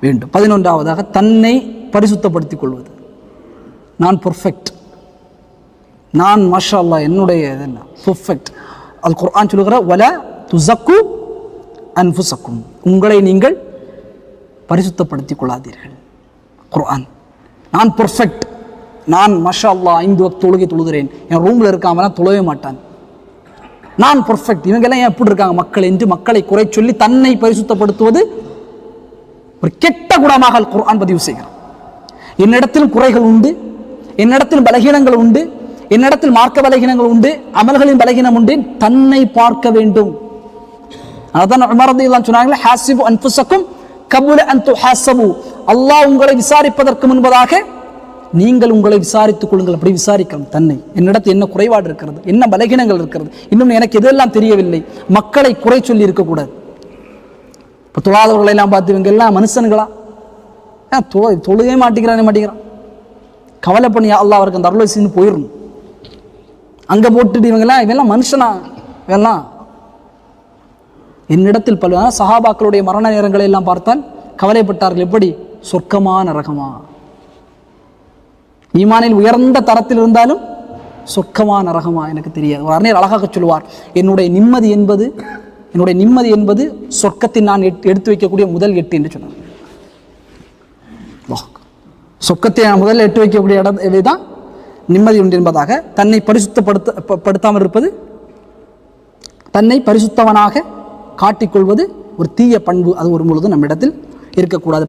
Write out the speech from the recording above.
வேண்டும். 11வது தன்னை பரிசுத்தப்படுத்திக் கொள்வது. நான் பெர்ஃபெக்ட், நான் மாஷா அல்லாஹ் என்னுடைய இதெல்லாம் பெர்ஃபெக்ட். அல் குர்ஆன் சொல்லுகிற வலா துஸக்கு அன்ஃபுஸக்கும், உங்களை நீங்கள் பரிசுத்தப்படுத்திக் கொள்ளாதீர்கள். குர்ஆன் நான் பெர்ஃபெக்ட், நான் மாஷா அல்லாஹ் 5 வக்த் தொழுகை தொழுகிறேன், என் ரூமில் இருக்காமலாம் தொழவே மாட்டான், நான் பெர்ஃபெக்ட். இவங்கெல்லாம் ஏன் எப்படி இருக்காங்க மக்கள் என்று மக்களை குறை சொல்லி தன்னை பரிசுத்தப்படுத்துவது ஒரு கெட்ட குணமாக அல் குர்ஆன் பதிவு செய்கிறார். என்னிடத்தில் குறைகள் உண்டு, என்னிடத்தில் பலகீனங்கள் உண்டு, என்னிடத்தில் மார்க்க பலகீனங்கள் உண்டு, அமல்களின் பலகீனம் உண்டு, தன்னை பார்க்க வேண்டும். அதான் உமர் ரலியல்லாஹு சொன்னாங்க, ஹாசிபு அன்ஃபுஸக்கும் கபுல அன் துஹாஸபு, அல்லாஹ் உங்களை விசாரிப்பதற்கு முன்பதாக நீங்கள் உங்களை விசாரித்துக் கொள்ளுங்கள். அப்படி விசாரிக்கணும் தன்னை. என்னிடத்தில் என்ன குறைபாடு இருக்கிறது, என்ன பலகீனங்கள் இருக்கிறது, இன்னும் எனக்கு எதெல்லாம் தெரியவில்லை, மக்களை குறை சொல்லி இருக்கக்கூடாது. இப்போ தொழாதவர்களை எல்லாம் பார்த்து இவங்க எல்லாம் மனுஷனுங்களா, தொழுகவே மாட்டேங்கிறான், கவலை பண்ணி அல்லாஹ் அவருக்கு அந்த அருளை செய்து போயிடணும். அங்கே போட்டுட்டு இவெல்லாம் மனுஷனா, இவெல்லாம் என்னிடத்தில் பல சஹாபாக்களுடைய மரண நேரங்களை எல்லாம் பார்த்தால் கவலைப்பட்டார்கள். எப்படி? சொர்க்கமா நரகமா, ஈமானில் உயர்ந்த தரத்தில் இருந்தாலும் சொர்க்கமா நரகமா எனக்கு தெரியாது. ஒரு அறிஞர் அழகாக சொல்லுவார், என்னுடைய நிம்மதி என்பது சொர்க்கத்தில் நான் எடுத்து வைக்கக்கூடிய முதல் 8 என்று சொன்னார். சொர்க்கத்தை நான் முதல்ல எட்டு வைக்கக்கூடிய இடம் நிம்மதி உண்டு என்பதாக. தன்னை பரிசுத்தப்படுத்தாமல் இருப்பது, தன்னை பரிசுத்தவனாக காட்டிக்கொள்வது ஒரு தீய பண்பு. அது ஒரு பொழுது நம்மிடத்தில் இருக்கக்கூடாது.